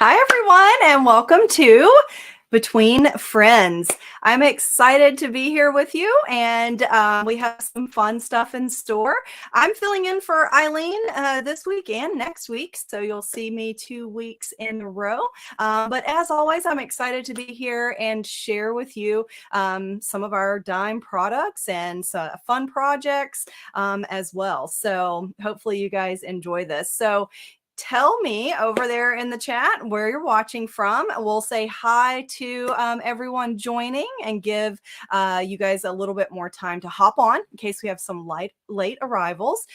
Hi, everyone, and welcome to Between Friends. I'm excited to be here with you, and we have some fun stuff in store. I'm filling in for Eileen this week and next week, so you'll see me 2 weeks in a row. But as always, I'm excited to be here and share with you some of our dime products and fun projects as well. So hopefully you guys enjoy this. So tell me over there in the chat where you're watching from. We'll say hi to everyone joining and give you guys a little bit more time to hop on in case we have some late arrivals.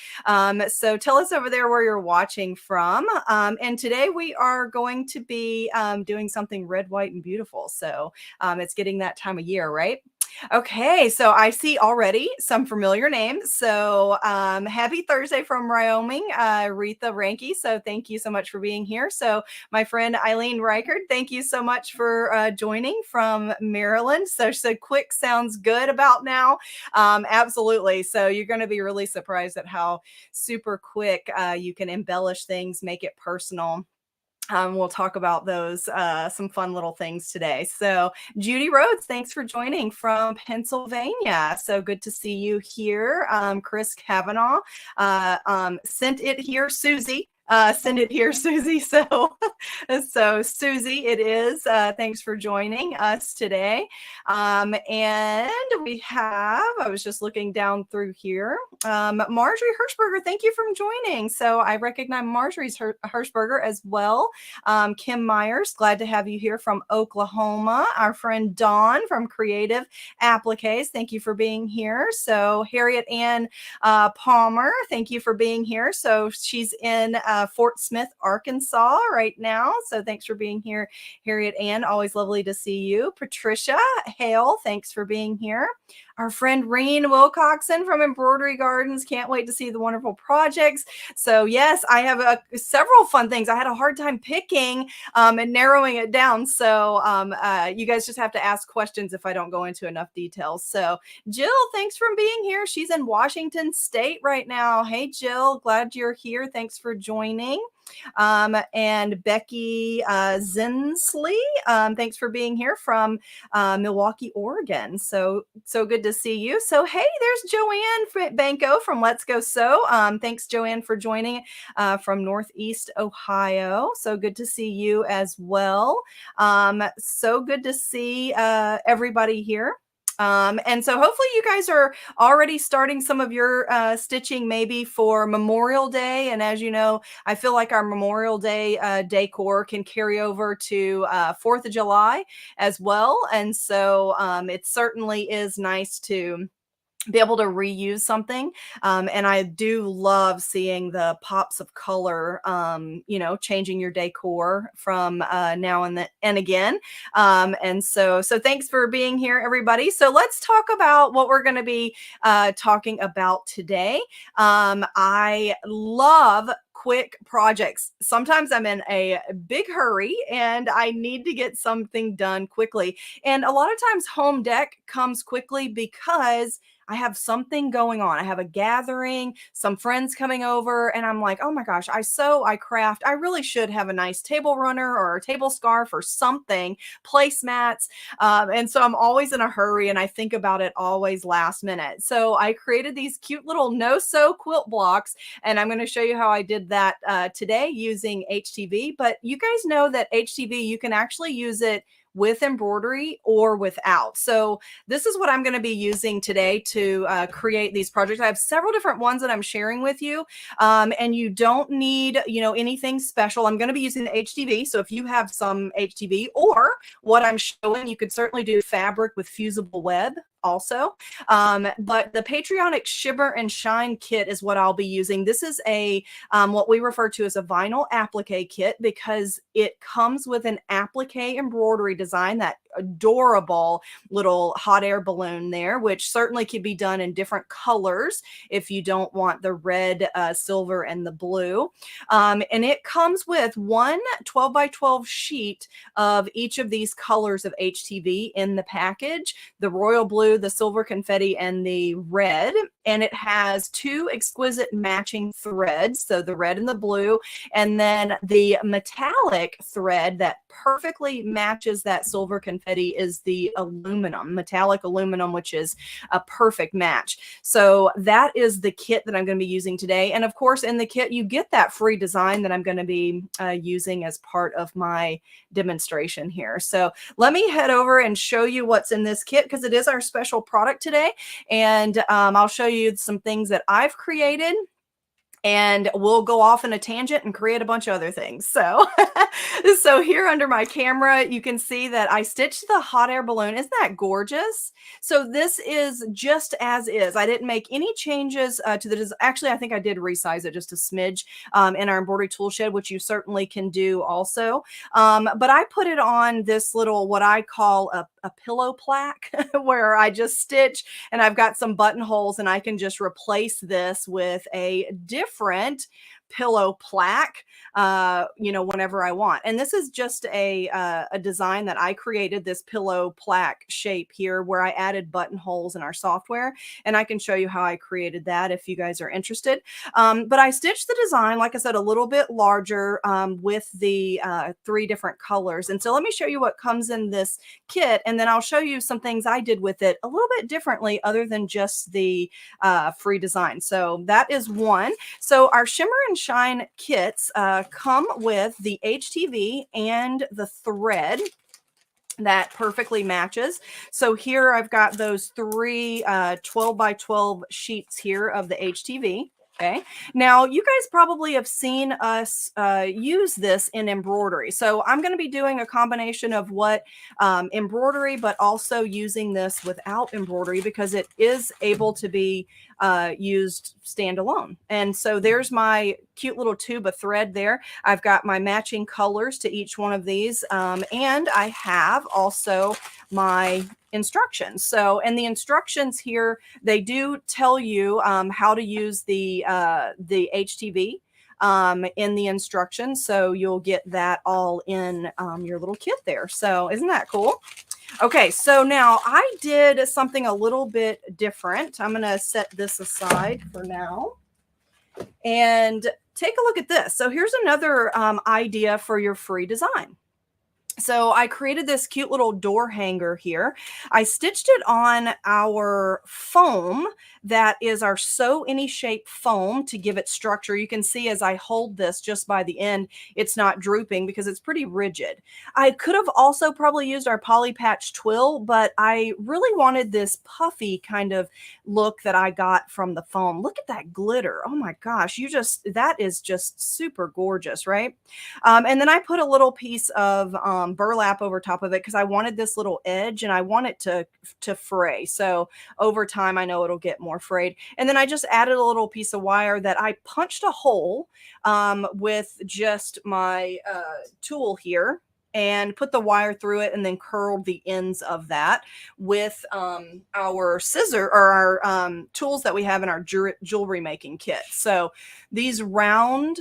So tell us over there where you're watching from. And today we are going to be doing something red, white, and beautiful. So it's getting that time of year, right? Okay, so I see already some familiar names. So happy Thursday from Wyoming, Retha Ranke. So thank you so much for being here. So my friend Eileen Reichard, thank you so much for joining from Maryland. So she said quick sounds good about now. Absolutely. So you're going to be really surprised at how super quick you can embellish things, make it personal. We'll talk about those, some fun little things today. So Judy Rhodes, thanks for joining from Pennsylvania. So good to see you here. Chris Kavanaugh sent it here, Susie. Send it here, Susie. So Susie, it is. Thanks for joining us today. And we have, I was just looking down through here. Marjorie Hirschberger, thank you for joining. So I recognize Marjorie's Hirschberger as well. Kim Myers, glad to have you here from Oklahoma. Our friend Dawn from Creative Appliques, thank you for being here. So Harriet Ann Palmer, thank you for being here. So she's in Fort Smith, Arkansas right now. So thanks for being here, Harriet Ann. Always lovely to see you. Patricia Hale, thanks for being here. Our friend Reen Wilcoxon from Embroidery Gardens. Can't wait to see the wonderful projects. So yes, I have several fun things. I had a hard time picking and narrowing it down. So you guys just have to ask questions if I don't go into enough details. So Jill, thanks for being here. She's in Washington State right now. Hey, Jill, glad you're here. Thanks for joining. And Becky Zinsley, thanks for being here from Milwaukee, Oregon. So good to see you. So hey, there's Joanne Banco from Let's Go Sew. Thanks, Joanne, for joining from Northeast Ohio. So good to see you as well. So good to see everybody here. And so hopefully you guys are already starting some of your stitching maybe for Memorial Day. And as you know, I feel like our Memorial Day decor can carry over to 4th of July as well. And so it certainly is nice to be able to reuse something. And I do love seeing the pops of color, changing your decor from now and again. And so thanks for being here, everybody. So let's talk about what we're going to be talking about today. I love quick projects. Sometimes I'm in a big hurry and I need to get something done quickly. And a lot of times home dec comes quickly because I have something going on. I have a gathering, some friends coming over, and I'm like, oh my gosh, I sew, I craft. I really should have a nice table runner or a table scarf or something, placemats. And so I'm always in a hurry and I think about it always last minute. So I created these cute little no-sew quilt blocks, and I'm going to show you how I did that today using HTV. But you guys know that HTV, you can actually use it with embroidery or without. So this is what I'm going to be using today to create these projects. I have several different ones that I'm sharing with you, and you don't need, anything special. I'm going to be using the HTV. So if you have some HTV or what I'm showing, you could certainly do fabric with fusible web also. But the Patriotic Shimmer and Shine kit is what I'll be using. This is a what we refer to as a vinyl applique kit because it comes with an applique embroidery design, that adorable little hot air balloon there, which certainly could be done in different colors if you don't want the red, silver, and the blue. And it comes with one 12 by 12 sheet of each of these colors of HTV in the package, the royal blue, the silver confetti, and the red. And it has two exquisite matching threads, so the red and the blue, and then the metallic thread that perfectly matches that silver confetti is the aluminum, metallic aluminum, which is a perfect match. So that is the kit that I'm going to be using today. And of course, in the kit, you get that free design that I'm going to be using as part of my demonstration here. So let me head over and show you what's in this kit because it is our special product today. And I'll show you some things that I've created. And we'll go off in a tangent and create a bunch of other things. So, so here under my camera, you can see that I stitched the hot air balloon. Isn't that gorgeous? So this is just as is. I didn't make any changes to the design. Actually, I think I did resize it just a smidge in our embroidery tool shed, which you certainly can do also. But I put it on this little, what I call a pillow plaque where I just stitch and I've got some buttonholes and I can just replace this with a different pillow plaque, whenever I want. And this is just a design that I created, this pillow plaque shape here where I added buttonholes in our software. And I can show you how I created that if you guys are interested. But I stitched the design, like I said, a little bit larger with the 3 different colors. And so let me show you what comes in this kit. And then I'll show you some things I did with it a little bit differently other than just the free design. So that is one. So our Shimmer and Shine kits come with the HTV and the thread that perfectly matches. So here I've got those 3 12 by 12 sheets here of the HTV. Okay. Now you guys probably have seen us use this in embroidery. So I'm going to be doing a combination of what embroidery, but also using this without embroidery because it is able to be used standalone. And so there's my cute little tube of thread there. I've got my matching colors to each one of these. And I have also my instructions. So, and the instructions here, they do tell you how to use the HTV in the instructions. So you'll get that all in your little kit there. So isn't that cool? Okay, so now I did something a little bit different. I'm going to set this aside for now and take a look at this. So here's another idea for your free design. So I created this cute little door hanger here. I stitched it on our foam that is our Sew Any Shape foam to give it structure. You can see as I hold this just by the end, it's not drooping because it's pretty rigid. I could have also probably used our poly patch twill, but I really wanted this puffy kind of look that I got from the foam. Look at that glitter. Oh my gosh, that is just super gorgeous, right? And then I put a little piece of burlap over top of it because I wanted this little edge and I want it to fray. So over time, I know it'll get more frayed. And then I just added a little piece of wire that I punched a hole with just my tool here and put the wire through it and then curled the ends of that with our scissor or our tools that we have in our jewelry making kit. So these round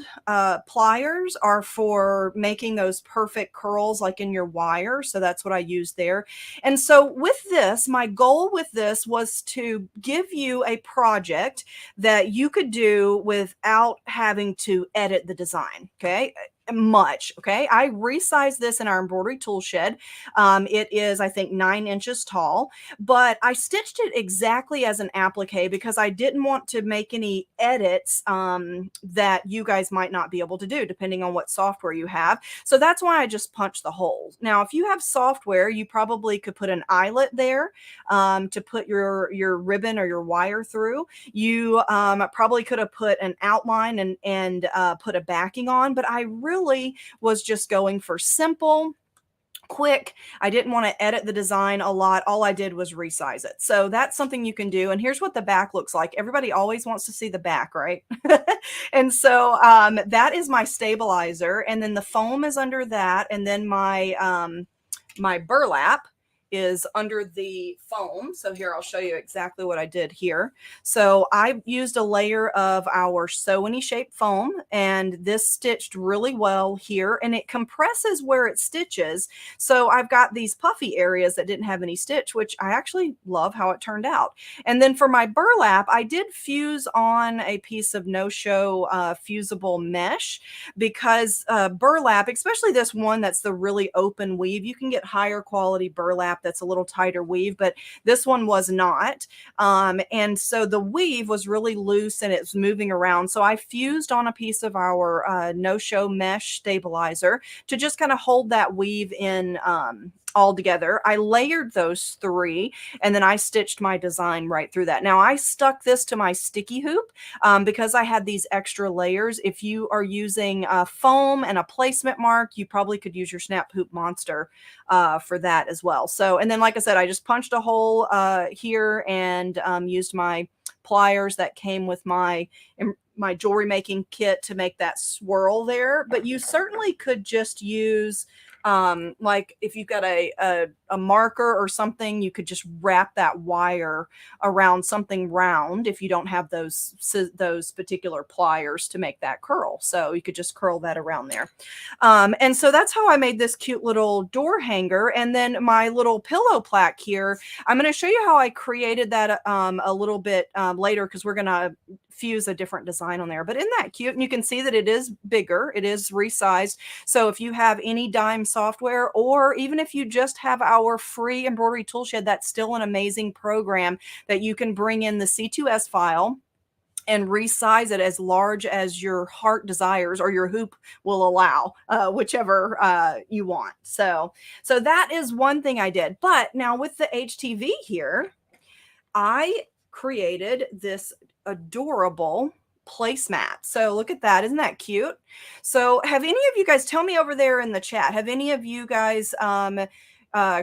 pliers are for making those perfect curls like in your wire. So that's what I used there. And so with this, my goal with this was to give you a project that you could do without having to edit the design. Okay. much. Okay. I resized this in our embroidery tool shed. It is, I think, 9 inches tall, but I stitched it exactly as an applique because I didn't want to make any edits that you guys might not be able to do depending on what software you have. So that's why I just punched the holes. Now, if you have software, you probably could put an eyelet there to put your ribbon or your wire through. You probably could have put an outline and put a backing on, but I really was just going for simple, quick. I didn't want to edit the design a lot. All I did was resize it. So that's something you can do. And here's what the back looks like. Everybody always wants to see the back, right? And so that is my stabilizer. And then the foam is under that. And then my burlap is under the foam. So here, I'll show you exactly what I did here. So I used a layer of our sew-any shape foam, and this stitched really well here, and it compresses where it stitches. So I've got these puffy areas that didn't have any stitch, which I actually love how it turned out. And then for my burlap, I did fuse on a piece of no-show fusible mesh, because burlap, especially this one that's the really open weave, you can get higher quality burlap that's a little tighter weave, but this one was not. And so the weave was really loose and it's moving around. So I fused on a piece of our no-show mesh stabilizer to just kind of hold that weave in all together. I layered those three, and then I stitched my design right through that. Now I stuck this to my sticky hoop because I had these extra layers. If you are using foam and a placement mark, you probably could use your Snap Hoop Monster for that as well. So, and then like I said, I just punched a hole here and used my pliers that came with my jewelry making kit to make that swirl there. But you certainly could just use like if you've got a marker or something, you could just wrap that wire around something round if you don't have those particular pliers to make that curl. So you could just curl that around there. And so that's how I made this cute little door hanger. And then my little pillow plaque here, I'm going to show you how I created that a little bit later, because we're going to fuse a different design on there. But isn't that cute? And you can see that it is bigger. It is resized. So if you have any dime software, or even if you just have our free embroidery toolshed, that's still an amazing program that you can bring in the C2S file and resize it as large as your heart desires or your hoop will allow, whichever you want. So that is one thing I did. But now with the HTV here, I created this adorable placemat. So look at that. Isn't that cute? So have any of you guys, tell me over there in the chat, have any of you guys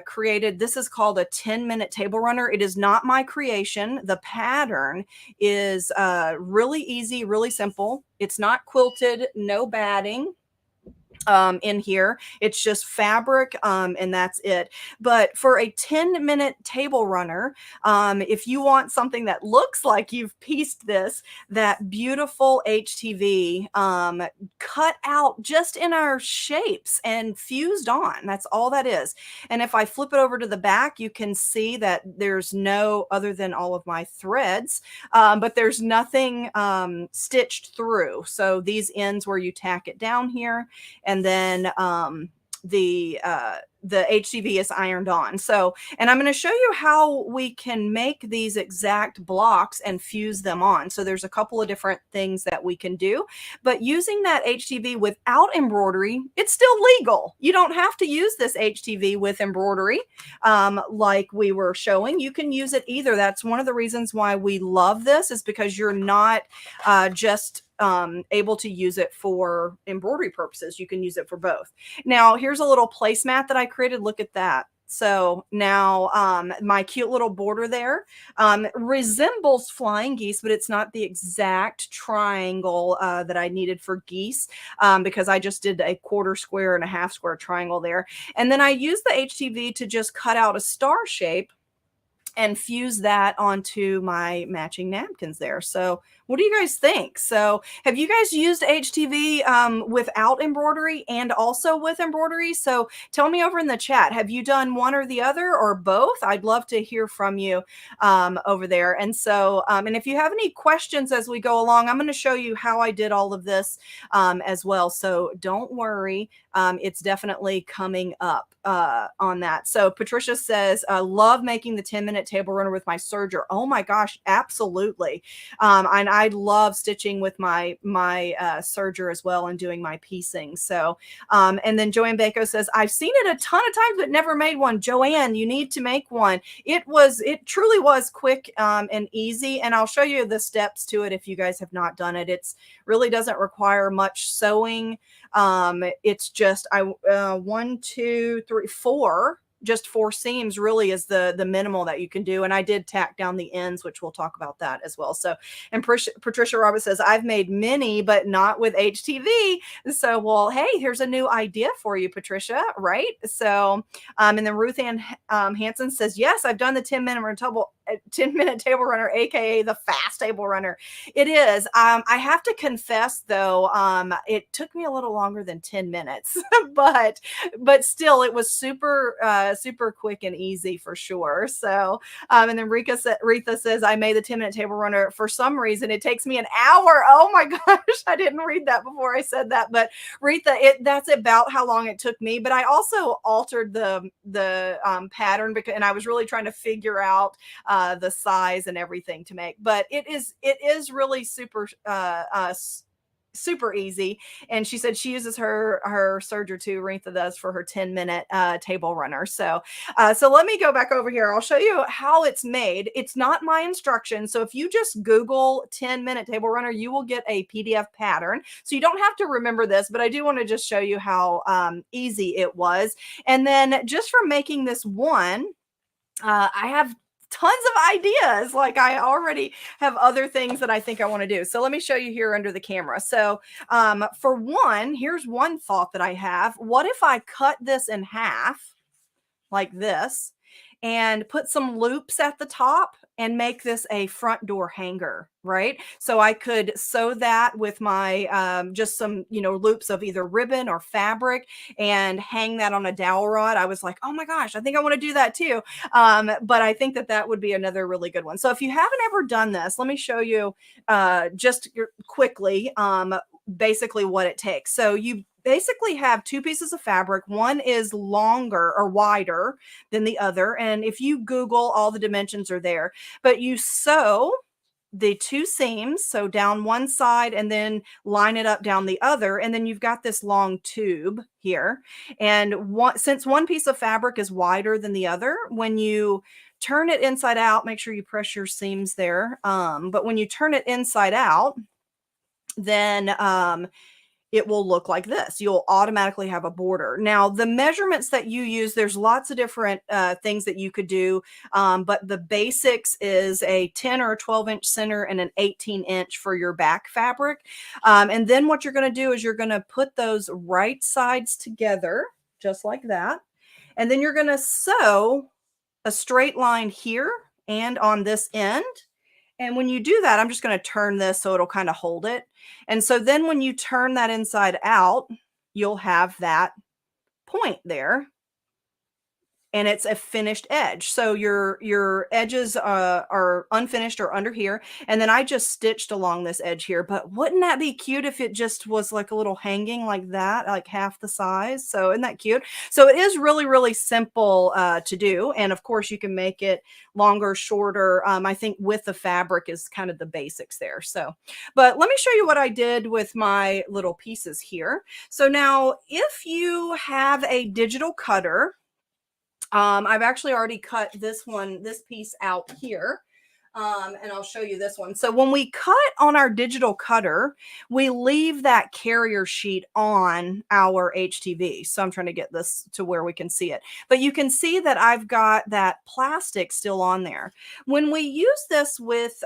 created, this is called a 10-minute table runner. It is not my creation. The pattern is really easy, really simple. It's not quilted, no batting in here. It's just fabric and that's it. But for a 10-minute table runner, if you want something that looks like you've pieced this, that beautiful HTV cut out just in our shapes and fused on. That's all that is. And if I flip it over to the back, you can see that there's no, other than all of my threads, but there's nothing stitched through. So these ends where you tack it down here, and then the HTV is ironed on. So, and I'm going to show you how we can make these exact blocks and fuse them on. So there's a couple of different things that we can do, but using that HTV without embroidery, it's still legal. You don't have to use this HTV with embroidery like we were showing. You can use it either. That's one of the reasons why we love this, is because you're not just able to use it for embroidery purposes. You can use it for both. Now, here's a little placemat that I created. Look at that. So now my cute little border there resembles flying geese, but it's not the exact triangle that I needed for geese because I just did a quarter square and a half square triangle there. And then I used the HTV to just cut out a star shape and fuse that onto my matching napkins there. So What do you guys think? So have you guys used HTV without embroidery and also with embroidery? So tell me over in the chat, have you done one or the other or both? I'd love to hear from you over there. And so, and if you have any questions as we go along, I'm going to show you how I did all of this as well. So don't worry. It's definitely coming up on that. So Patricia says, love making the 10-minute table runner with my serger. Oh my gosh, absolutely. And I love stitching with my serger as well and doing my piecing. So, and then Joanne Bako says, I've seen it a ton of times, but never made one. Joanne, you need to make one. It truly was quick and easy. And I'll show you the steps to it if you guys have not done it. It's really doesn't require much sewing. It's just one, two, three, four. Just 4 seams really is the minimal that you can do. And I did tack down the ends, which we'll talk about that as well. So, and Patricia Roberts says, I've made many, but not with HTV. So, well, hey, here's a new idea for you, Patricia, right? So, and then Ruth Ann Hanson says, yes, I've done the 10-minute table runner, AKA the fast table runner. It is. I have to confess though, it took me a little longer than 10 minutes, but still it was super quick and easy for sure. So, and then Retha says, I made the 10-minute table runner. For some reason, it takes me an hour. Oh my gosh. I didn't read that before I said that, but Retha, that's about how long it took me. But I also altered the pattern and I was really trying to figure out the size and everything to make, but it is really super easy. And she said she uses her serger too. Retha does for her 10-minute table runner. So let me go back over here. I'll show you how it's made. It's not my instructions. So if you just Google 10-minute table runner, you will get a PDF pattern. So you don't have to remember this, but I do want to just show you how easy it was. And then just from making this one, I have tons of ideas. Like I already have other things that I think I want to do. So let me show you here under the camera. So for one, here's one thought that I have. What if I cut this in half like this and put some loops at the top and make this a front door hanger, right? So I could sew that with my, just some, loops of either ribbon or fabric and hang that on a dowel rod. I was like, oh my gosh, I think I want to do that too. But I think that would be another really good one. So if you haven't ever done this, let me show you just quickly, basically what it takes. So you basically have 2 pieces of fabric. One is longer or wider than the other. And if you Google, all the dimensions are there, but you sew the 2 seams, so down one side and then line it up down the other. And then you've got this long tube here. And since one piece of fabric is wider than the other, when you turn it inside out, make sure you press your seams there. But when you turn it inside out, then it will look like this. You'll automatically have a border. Now, the measurements that you use, there's lots of different things that you could do, but the basics is a 10 or a 12-inch center and an 18-inch for your back fabric. And then what you're going to do is you're going to put those right sides together, just like that. And then you're going to sew a straight line here and on this end. And when you do that, I'm just going to turn this so it'll kind of hold it. And so then when you turn that inside out, you'll have that point there. And it's a finished edge. So your edges are unfinished or under here. And then I just stitched along this edge here. But wouldn't that be cute if it just was like a little hanging like that, like half the size? So isn't that cute? So it is really, really simple to do. And of course, you can make it longer, shorter. I think with the fabric is kind of the basics there. So, but let me show you what I did with my little pieces here. So now if you have a digital cutter, I've actually already cut this piece out here. And I'll show you this one. So when we cut on our digital cutter, we leave that carrier sheet on our HTV. So I'm trying to get this to where we can see it. But you can see that I've got that plastic still on there. When we use this with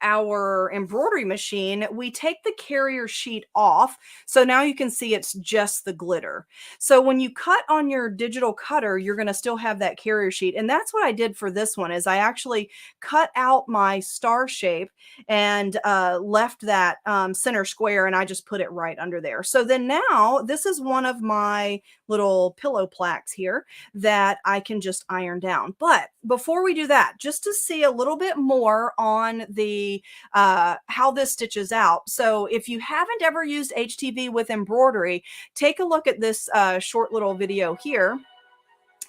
our embroidery machine, we take the carrier sheet off. So now you can see it's just the glitter. So when you cut on your digital cutter, you're going to still have that carrier sheet. And that's what I did for this one is I actually cut out my star shape and left that center square, and I just put it right under there. So then now this is one of my little pillow plaques here that I can just iron down. But before we do that, just to see a little bit more on the how this stitches out. So if you haven't ever used HTV with embroidery, take a look at this short little video here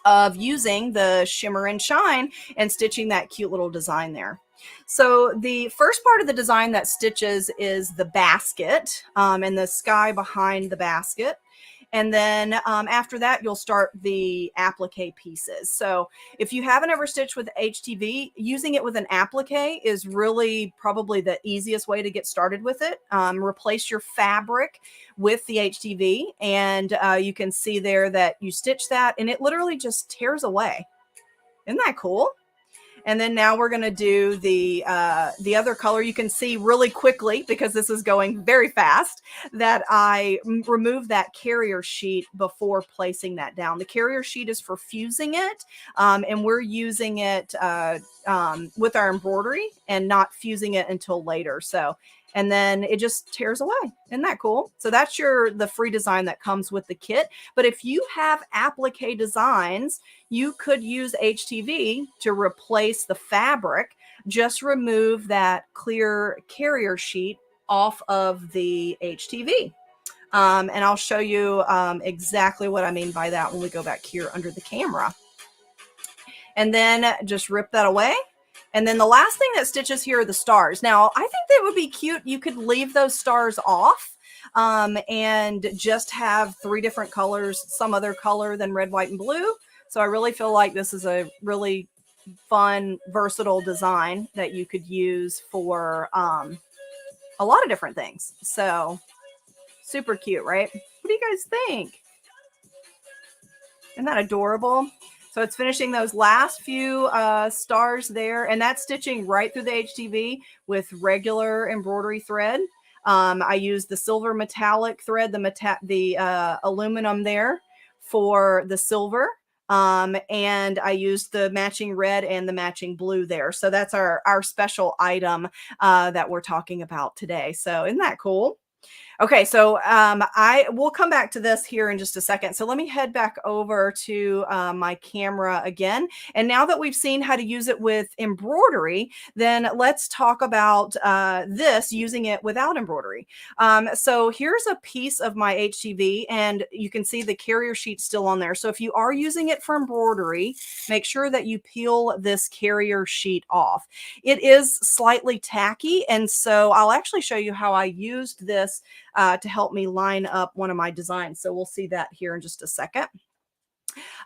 of using the shimmer and shine and stitching that cute little design there. So the first part of the design that stitches is the basket and the sky behind the basket. And then after that, you'll start the applique pieces. So if you haven't ever stitched with HTV, using it with an applique is really probably the easiest way to get started with it. Replace your fabric with the HTV, and you can see there that you stitch that and it literally just tears away. Isn't that cool? And then now we're going to do the other color. You can see really quickly, because this is going very fast, that I removed that carrier sheet before placing that down. The carrier sheet is for fusing it, and we're using it with our embroidery and not fusing it until later. So, and then it just tears away. Isn't that cool? So that's the free design that comes with the kit. But if you have applique designs, you could use HTV to replace the fabric. Just remove that clear carrier sheet off of the HTV. And I'll show you exactly what I mean by that when we go back here under the camera. And then just rip that away. And then the last thing that stitches here are the stars. Now, I think that would be cute. You could leave those stars off and just have 3 different colors, some other color than red, white, and blue. So I really feel like this is a really fun, versatile design that you could use for a lot of different things. So super cute, right? What do you guys think? Isn't that adorable? So it's finishing those last few stars there, and that's stitching right through the HTV with regular embroidery thread. I use the silver metallic thread, the aluminum there for the silver. And I used the matching red and the matching blue there. So that's our special item that we're talking about today. So isn't that cool? Okay, so we'll come back to this here in just a second. So let me head back over to my camera again. And now that we've seen how to use it with embroidery, then let's talk about this, using it without embroidery. So here's a piece of my HTV, and you can see the carrier sheet still on there. So if you are using it for embroidery, make sure that you peel this carrier sheet off. It is slightly tacky, and so I'll actually show you how I used this to help me line up one of my designs. So we'll see that here in just a second.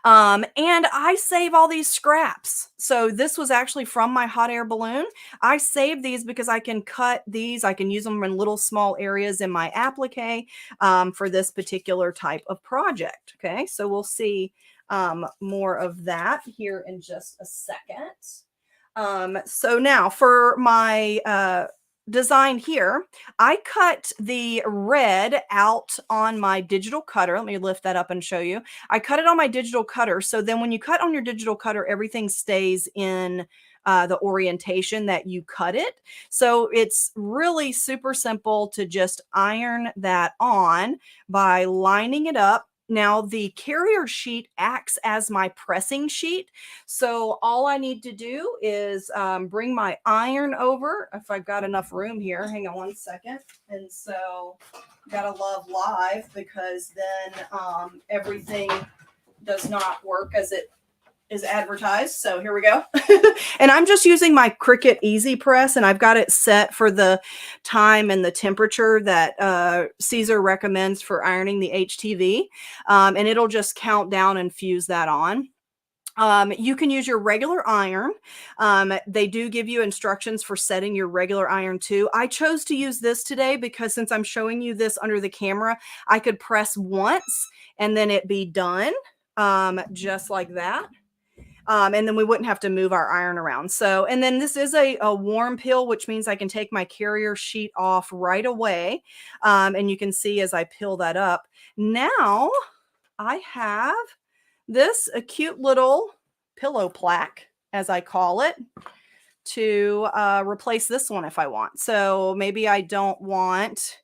And I save all these scraps. So this was actually from my hot air balloon. I save these because I can cut these. I can use them in little small areas in my applique for this particular type of project. Okay, so we'll see more of that here in just a second. So now for my design here, I cut the red out on my digital cutter. Let me lift that up and show you. I cut it on my digital cutter. So then when you cut on your digital cutter, everything stays in the orientation that you cut it. So it's really super simple to just iron that on by lining it up. Now the carrier sheet acts as my pressing sheet. So all I need to do is bring my iron over, if I've got enough room here. Hang on one second. And so gotta love live, because then everything does not work as it is advertised. So here we go. And I'm just using my Cricut Easy Press, and I've got it set for the time and the temperature that Caesar recommends for ironing the HTV. And it'll just count down and fuse that on. You can use your regular iron. They do give you instructions for setting your regular iron too. I chose to use this today because since I'm showing you this under the camera, I could press once and then it be done, just like that. And then we wouldn't have to move our iron around. So, and then this is a warm peel, which means I can take my carrier sheet off right away. And you can see as I peel that up, now I have this a cute little pillow plaque, as I call it, to replace this one if I want. So maybe I don't want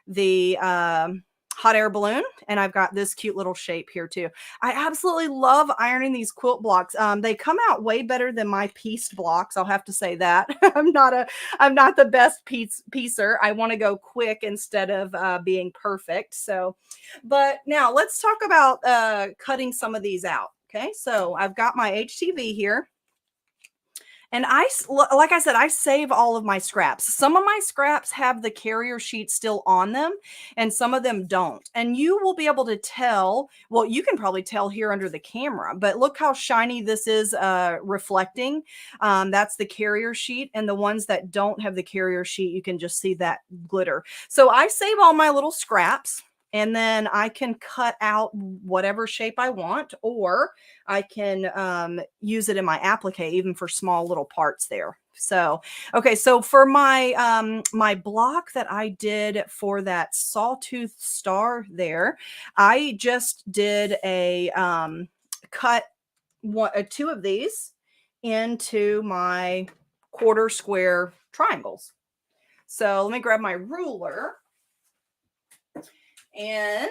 the hot air balloon, and I've got this cute little shape here too. I absolutely love ironing these quilt blocks. They come out way better than my pieced blocks. I'll have to say that. I'm not the best piecer. I want to go quick instead of being perfect. So, but now let's talk about cutting some of these out. Okay, so I've got my HTV here. And like I said, I save all of my scraps. Some of my scraps have the carrier sheet still on them, and some of them don't. And you will be able to tell, well, you can probably tell here under the camera, but look how shiny this is reflecting. That's the carrier sheet. And the ones that don't have the carrier sheet, you can just see that glitter. So I save all my little scraps. And then I can cut out whatever shape I want, or I can use it in my applique, even for small little parts there. So, okay, so for my my block that I did for that sawtooth star there, I just did a cut two of these into my quarter square triangles. So let me grab my ruler. And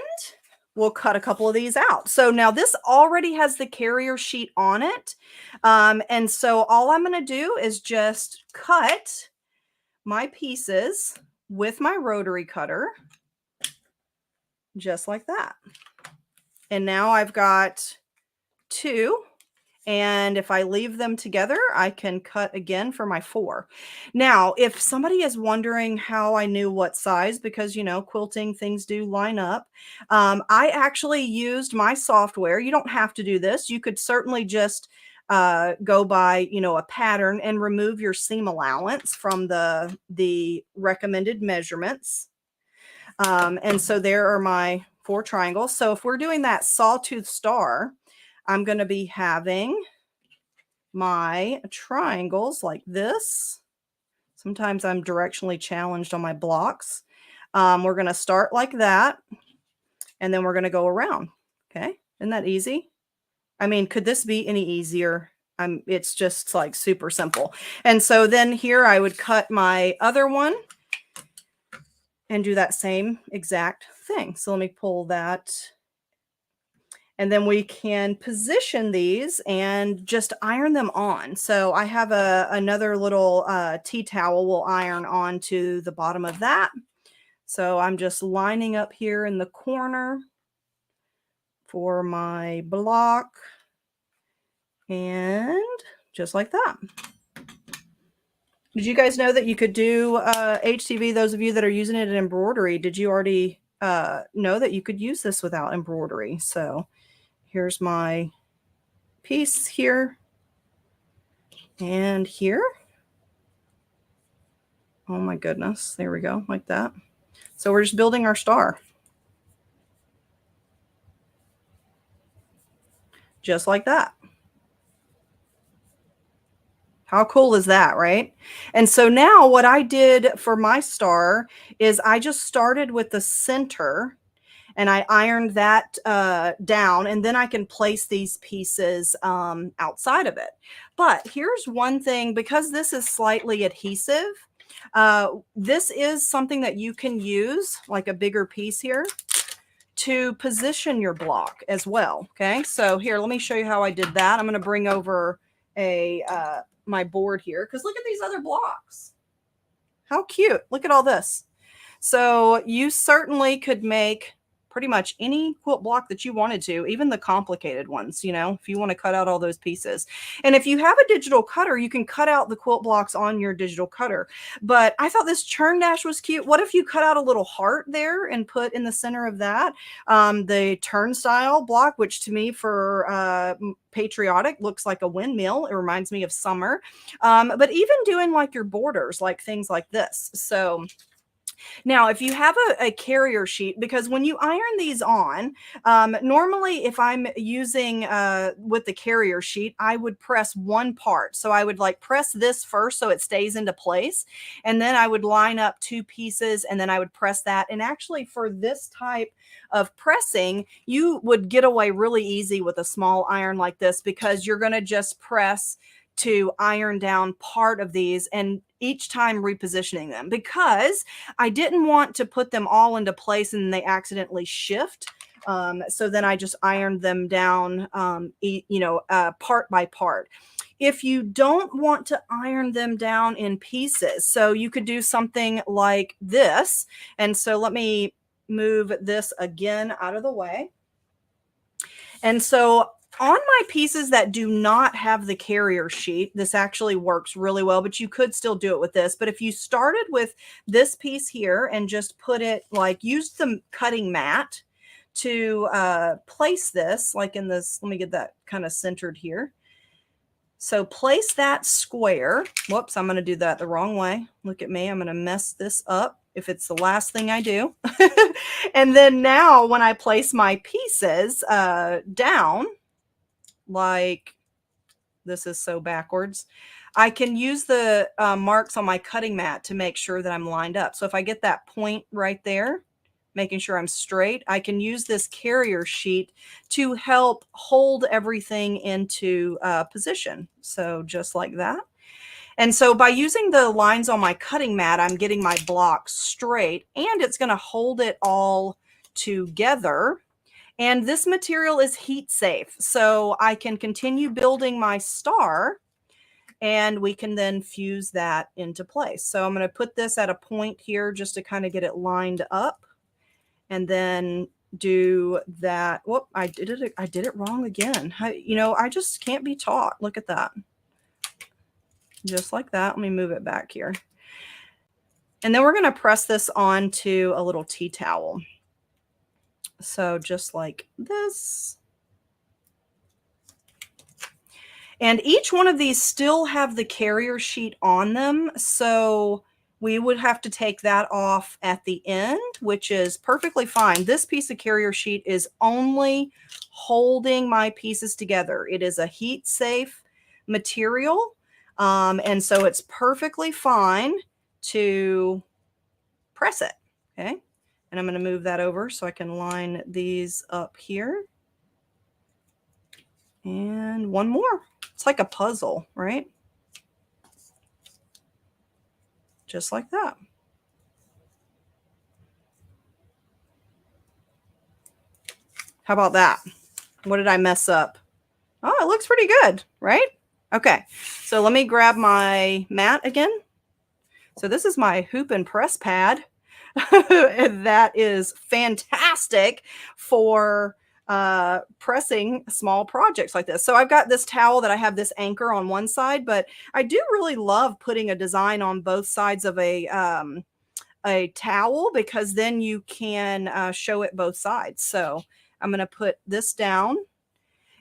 we'll cut a couple of these out. So now this already has the carrier sheet on it. And so all I'm going to do is just cut my pieces with my rotary cutter, just like that. And now I've got two. And if I leave them together, I can cut again for my 4. Now, if somebody is wondering how I knew what size, because, you know, quilting things do line up, I actually used my software. You don't have to do this. You could certainly just go by, you know, a pattern and remove your seam allowance from the recommended measurements. And so there are my 4 triangles. So if we're doing that sawtooth star, I'm going to be having my triangles like this. Sometimes I'm directionally challenged on my blocks. We're going to start like that, and then we're going to go around. Okay, isn't that easy? I mean, could this be any easier? It's just like super simple. And so then here I would cut my other one and do that same exact thing. So let me pull that. And then we can position these and just iron them on. So I have another little tea towel we'll iron onto the bottom of that. So I'm just lining up here in the corner for my block. And just like that. Did you guys know that you could do HTV? Those of you that are using it in embroidery, did you already know that you could use this without embroidery? So here's my piece here and here. Oh my goodness. There we go, like that. So we're just building our star. Just like that. How cool is that, right? And so now what I did for my star is I just started with the center and I ironed that down, and then I can place these pieces outside of it. But here's one thing, because this is slightly adhesive, this is something that you can use, like a bigger piece here, to position your block as well. Okay, so here, let me show you how I did that. I'm going to bring over my board here, because look at these other blocks. How cute. Look at all this. So you certainly could make pretty much any quilt block that you wanted to, even the complicated ones, you know, if you want to cut out all those pieces. And if you have a digital cutter, you can cut out the quilt blocks on your digital cutter. But I thought this churn dash was cute. What if you cut out a little heart there and put in the center of that the turnstile block, which to me for patriotic looks like a windmill. It reminds me of summer. But even doing like your borders, like things like this. So Now, if you have a carrier sheet, because when you iron these on, normally if I'm using with the carrier sheet, I would press one part. So I would like press this first so it stays into place. And then I would line up two pieces and then I would press that. And actually for this type of pressing, you would get away really easy with a small iron like this because you're going to just press to iron down part of these and each time repositioning them, because I didn't want to put them all into place and they accidentally shift. So then I just ironed them down, part by part. If you don't want to iron them down in pieces, so you could do something like this. And so let me move this again out of the way. And so on my pieces that do not have the carrier sheet, this actually works really well, but you could still do it with this. But if you started with this piece here and just put it like, use the cutting mat to place this like in this, let me get that kind of centered here. So place that square. Whoops, I'm going to do that the wrong way. Look at me. I'm going to mess this up if it's the last thing I do. And then now when I place my pieces down, like this is so backwards, I can use the marks on my cutting mat to make sure that I'm lined up. So if I get that point right there, making sure I'm straight, I can use this carrier sheet to help hold everything into position. So just like that. And so by using the lines on my cutting mat, I'm getting my block straight and it's going to hold it all together. And this material is heat safe, so I can continue building my star and we can then fuse that into place. So I'm going to put this at a point here just to kind of get it lined up and then do that. Whoop, I did it wrong again. I just can't be taught. Look at that. Just like that. Let me move it back here. And then we're going to press this onto a little tea towel. So just like this. And each one of these still have the carrier sheet on them. So we would have to take that off at the end, which is perfectly fine. This piece of carrier sheet is only holding my pieces together. It is a heat safe material. And so it's perfectly fine to press it. Okay. And I'm going to move that over so I can line these up here. And one more. It's like a puzzle, right? Just like that. How about that? What did I mess up? Oh, it looks pretty good, right? Okay, so let me grab my mat again. So this is my hoop and press pad. That is fantastic for pressing small projects like this. So I've got this towel that I have this anchor on one side, but I do really love putting a design on both sides of a towel because then you can show it both sides. So I'm going to put this down.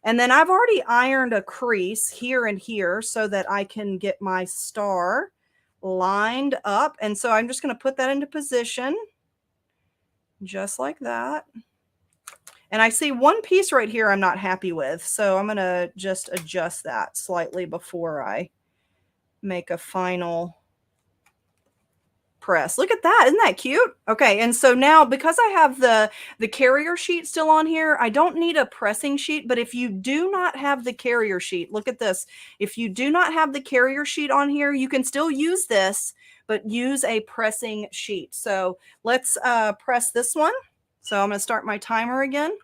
And then I've already ironed a crease here and here so that I can get my star lined up. And so I'm just going to put that into position just like that. And I see one piece right here I'm not happy with. So I'm going to just adjust that slightly before I make a final press. Look at that. Isn't that cute? Okay. And so now because I have the carrier sheet still on here, I don't need a pressing sheet, but if you do not have the carrier sheet, look at this. If you do not have the carrier sheet on here, you can still use this, but use a pressing sheet. So let's press this one. So I'm going to start my timer again.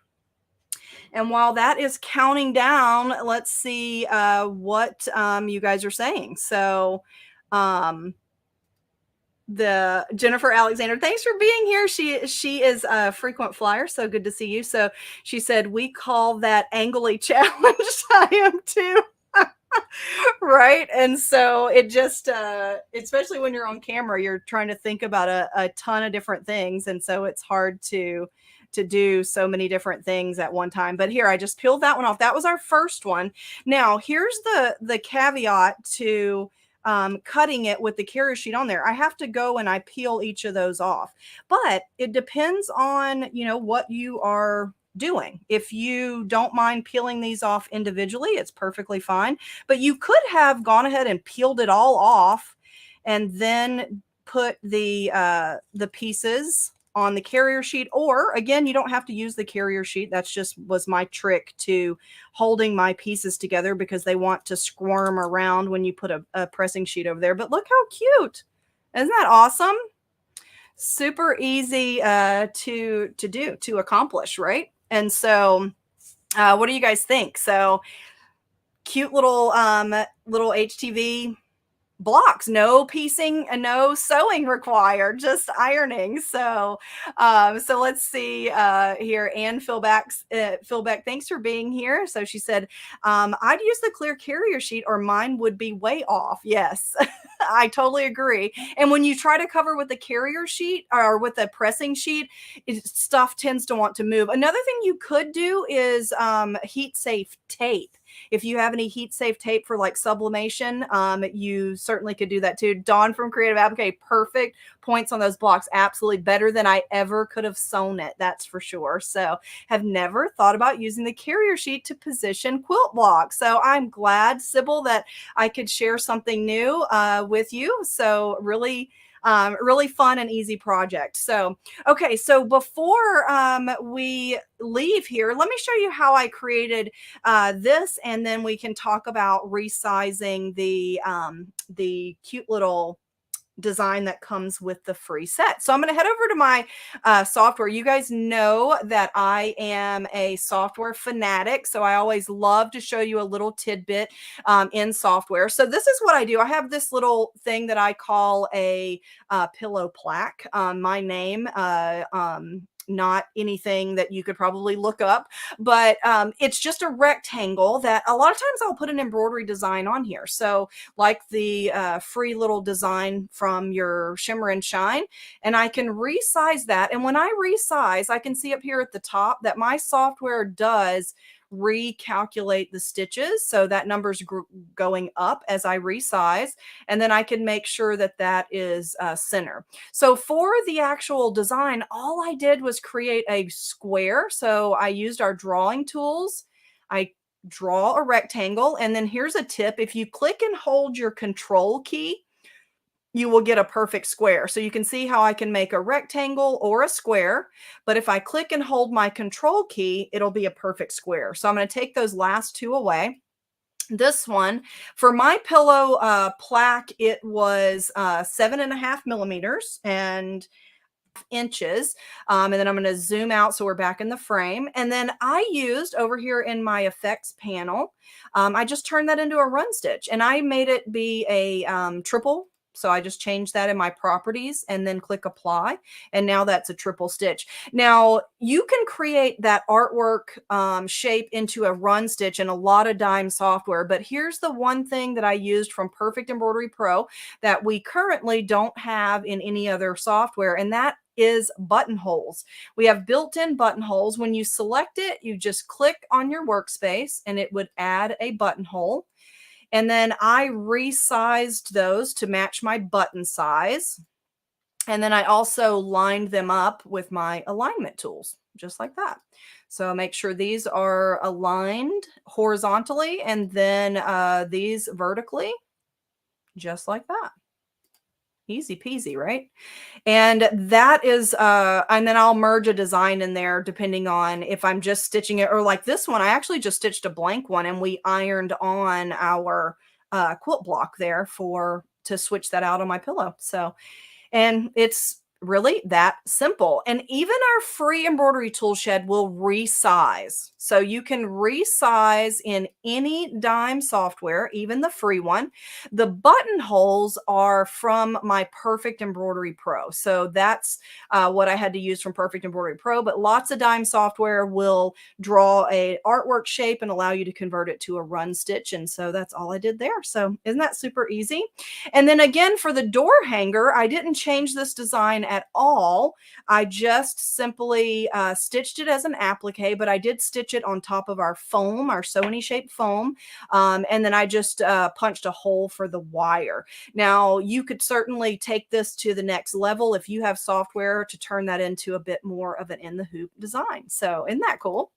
And while that is counting down, let's see what you guys are saying. So the Jennifer Alexander, thanks for being here. She is a frequent flyer, so good to see you. So she said, we call that angly challenge. I am too. Right. And so it just especially when you're on camera, you're trying to think about a ton of different things, and so it's hard to do so many different things at one time. But here, I just peeled that one off. That was our first one. Now here's the caveat to cutting it with the carrier sheet on there. I have to go and I peel each of those off. But it depends on, you know, what you are doing. If you don't mind peeling these off individually, it's perfectly fine. But you could have gone ahead and peeled it all off and then put the pieces on the carrier sheet. Or again, you don't have to use the carrier sheet. That's just was my trick to holding my pieces together, because they want to squirm around when you put a pressing sheet over there. But look how cute. Isn't that awesome? Super easy to accomplish, right? And so what do you guys think? So cute little HTV blocks, no piecing and no sewing required, just ironing. So so let's see here. Anne Philbeck, thanks for being here. So she said, I'd use the clear carrier sheet or mine would be way off. Yes. I totally agree. And when you try to cover with the carrier sheet or with a pressing sheet, stuff tends to want to move. Another thing you could do is heat safe tape. If you have any heat safe tape for like sublimation, you certainly could do that too. Dawn from Creative Advocate, perfect points on those blocks. Absolutely better than I ever could have sewn it. That's for sure. So have never thought about using the carrier sheet to position quilt blocks. So I'm glad, Sybil, that I could share something new with you. So really fun and easy project. So, okay. So before we leave here, let me show you how I created this, and then we can talk about resizing the cute little design that comes with the free set. So I'm going to head over to my software. You guys know that I am a software fanatic, so I always love to show you a little tidbit in software. So this is what I do. I have this little thing that I call a pillow plaque. My name, not anything that you could probably look up, but it's just a rectangle that a lot of times I'll put an embroidery design on here. So like the free little design from your Shimmer and Shine, and I can resize that. And when I resize, I can see up here at the top that my software does recalculate the stitches. So that number's going up as I resize, and then I can make sure that that is center. So for the actual design, all I did was create a square. So I used our drawing tools. I draw a rectangle, and then here's a tip. If you click and hold your control key, you will get a perfect square. So you can see how I can make a rectangle or a square, but if I click and hold my control key, it'll be a perfect square. So I'm going to take those last two away. This one for my pillow plaque, it was 7.5 millimeters and inches. And then I'm going to zoom out so we're back in the frame. And then I used over here in my effects panel, I just turned that into a run stitch, and I made it be a triple. So I just changed that in my properties and then click apply. And now that's a triple stitch. Now you can create that artwork shape into a run stitch in a lot of dime software. But here's the one thing that I used from Perfect Embroidery Pro that we currently don't have in any other software, and that is buttonholes. We have built-in buttonholes. When you select it, you just click on your workspace and it would add a buttonhole. And then I resized those to match my button size. And then I also lined them up with my alignment tools, just like that. So make sure these are aligned horizontally, and then these vertically, just like that. Easy peasy, right? And that is, and then I'll merge a design in there depending on if I'm just stitching it, or like this one, I actually just stitched a blank one and we ironed on our quilt block there to switch that out on my pillow. So, and it's really that simple. And even our free embroidery tool shed will resize. So you can resize in any dime software, even the free one. The buttonholes are from my Perfect Embroidery Pro. So that's what I had to use from Perfect Embroidery Pro, but lots of dime software will draw a artwork shape and allow you to convert it to a run stitch. And so that's all I did there. So isn't that super easy? And then again, for the door hanger, I didn't change this design at all. I just simply stitched it as an applique, but I did stitch it on top of our foam, our Sony shaped foam. And then I just punched a hole for the wire. Now, you could certainly take this to the next level if you have software to turn that into a bit more of an in the hoop design. So isn't that cool?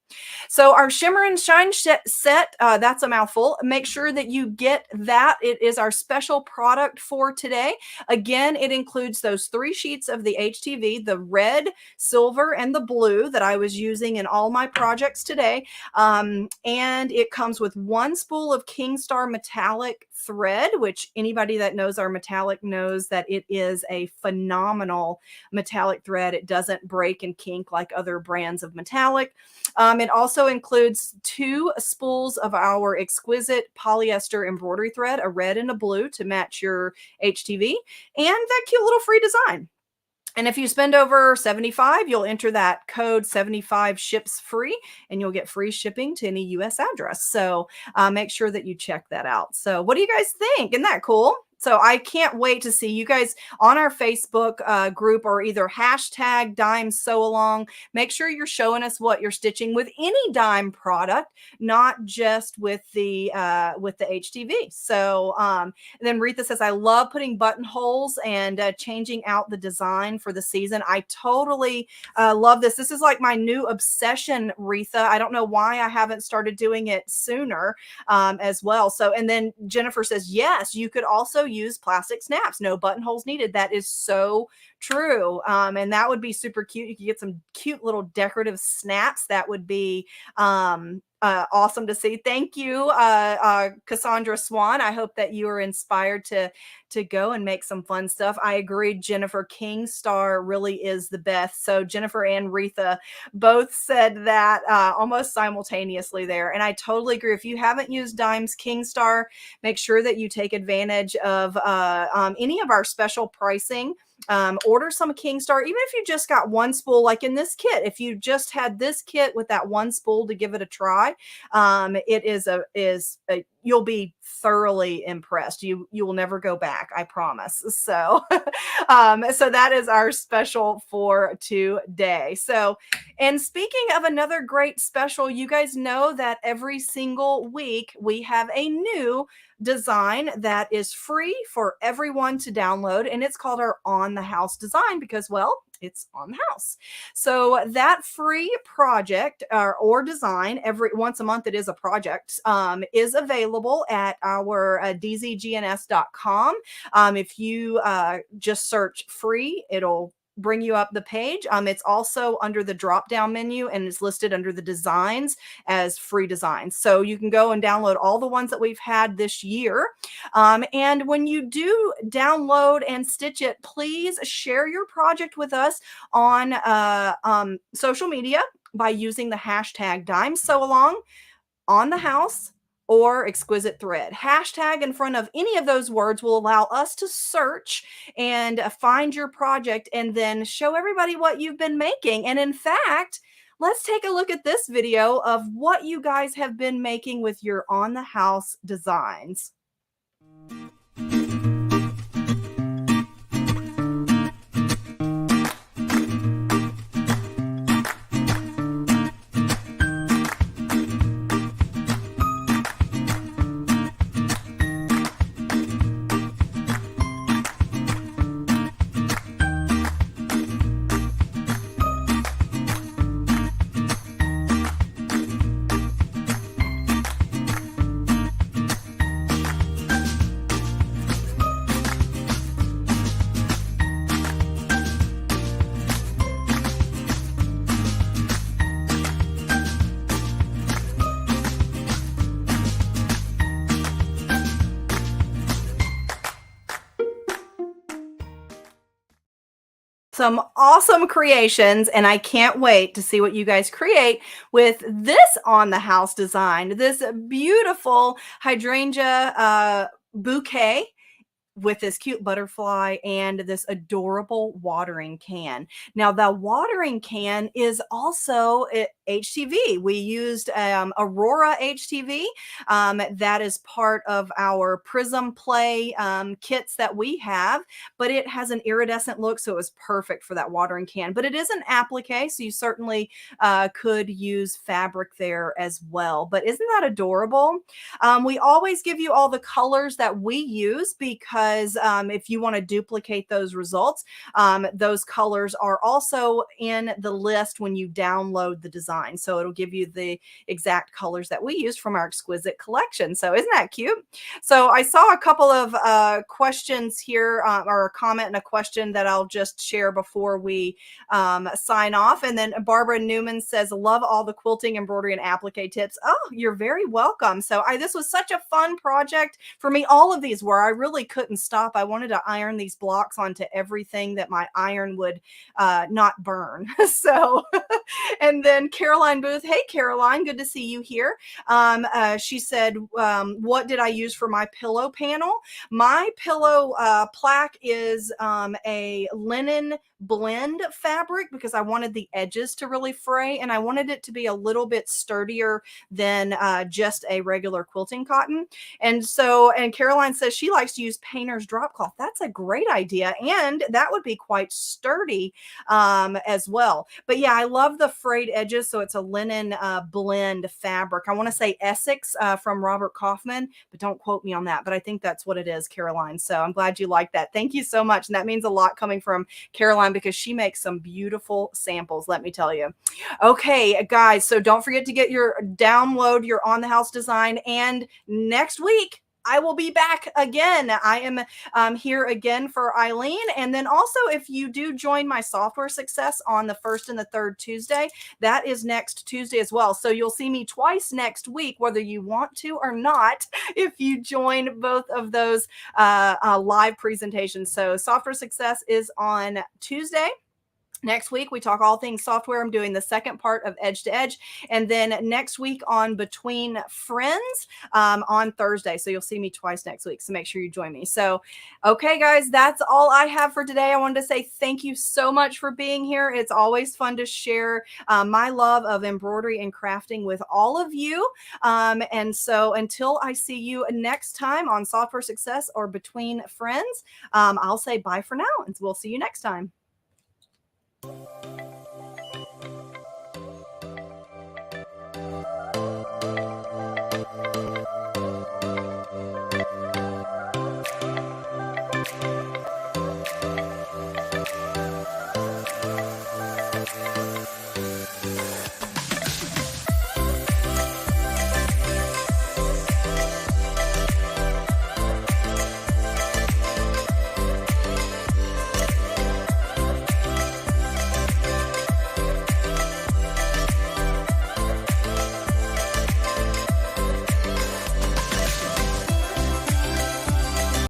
So our Shimmer and Shine set, that's a mouthful. Make sure that you get that. It is our special product for today. Again, it includes those 3 sheets of the HTV, the red, silver, and the blue that I was using in all my projects today. And it comes with 1 spool of Kingstar metallic thread, which anybody that knows our metallic knows that it is a phenomenal metallic thread. It doesn't break and kink like other brands of metallic. It also includes 2 spools of our exquisite polyester embroidery thread, a red and a blue to match your HTV, and that cute little free design. And if you spend over 75, you'll enter that code 75 ships free, and you'll get free shipping to any US address. So make sure that you check that out. So what do you guys think? Isn't that cool? So I can't wait to see you guys on our Facebook group, or either hashtag Dime Sew Along. Make sure you're showing us what you're stitching with any Dime product, not just with the HTV. So then Retha says, I love putting buttonholes and changing out the design for the season. I totally love this. This is like my new obsession, Retha. I don't know why I haven't started doing it sooner as well. So, and then Jennifer says, yes, you could also use plastic snaps. No buttonholes needed. That is so true. And that would be super cute. You could get some cute little decorative snaps. That would be awesome to see. Thank you, Cassandra Swan. I hope that you are inspired to go and make some fun stuff. I agree, Jennifer. Kingstar really is the best. So Jennifer and Retha both said that almost simultaneously there. And I totally agree. If you haven't used Dime's Kingstar, make sure that you take advantage of any of our special pricing. Order some Kingstar, even if you just got 1 spool, like in this kit. If you just had this kit with that 1 spool to give it a try, it is you'll be thoroughly impressed. You will never go back, I promise. So so that is our special for today. So, and speaking of another great special, you guys know that every single week we have a new design that is free for everyone to download, and it's called our On the House design because, well, it's on the house. So that free project or design, every once a month, it is a project, is available at our dzgns.com. If you just search free, it'll bring you up the page. It's also under the drop down menu, and it's listed under the designs as free designs. So you can go and download all the ones that we've had this year. And when you do download and stitch it, please share your project with us on social media by using the hashtag Dime Sew Along, On the House, or Exquisite Thread. Hashtag in front of any of those words will allow us to search and find your project and then show everybody what you've been making. And in fact, let's take a look at this video of what you guys have been making with your On the House designs. Some awesome creations, and I can't wait to see what you guys create with this On the House design. This beautiful hydrangea bouquet with this cute butterfly and this adorable watering can. Now, the watering can is also HTV. We used Aurora HTV. That is part of our Prism Play kits that we have, but it has an iridescent look, so it was perfect for that watering can. But it is an applique, so you certainly could use fabric there as well. But isn't that adorable? We always give you all the colors that we use because if you want to duplicate those results, those colors are also in the list when you download the design. So it'll give you the exact colors that we use from our exquisite collection. So isn't that cute? So I saw a couple of questions here, or a comment and a question that I'll just share before we sign off. And then Barbara Newman says, love all the quilting, embroidery, and applique tips. Oh, you're very welcome. So this was such a fun project for me. All of these were, I really couldn't stop. I wanted to iron these blocks onto everything that my iron would not burn. So, and then Caroline Booth. Hey, Caroline, good to see you here. She said, what did I use for my pillow panel? My pillow plaque is a linen blend fabric because I wanted the edges to really fray and I wanted it to be a little bit sturdier than just a regular quilting cotton. And so, and Caroline says she likes to use painter's drop cloth. That's a great idea. And that would be quite sturdy as well. But yeah, I love the frayed edges. So it's a linen blend fabric. I want to say Essex from Robert Kaufman, but don't quote me on that. But I think that's what it is, Caroline. So I'm glad you like that. Thank you so much. And that means a lot coming from Caroline because she makes some beautiful samples, let me tell you. Okay, guys, so don't forget to get your download your On the House design. And next week, I will be back again. I am here again for Eileen. And then also, if you do join my software success on the first and the third Tuesday, that is next Tuesday as well. So you'll see me twice next week, whether you want to or not, if you join both of those live presentations. So software success is on Tuesday. Next week, we talk all things software. I'm doing the second part of Edge to Edge. And then next week on Between Friends on Thursday. So you'll see me twice next week. So make sure you join me. So, okay, guys, that's all I have for today. I wanted to say thank you so much for being here. It's always fun to share my love of embroidery and crafting with all of you. And so until I see you next time on Software Success or Between Friends, I'll say bye for now and we'll see you next time.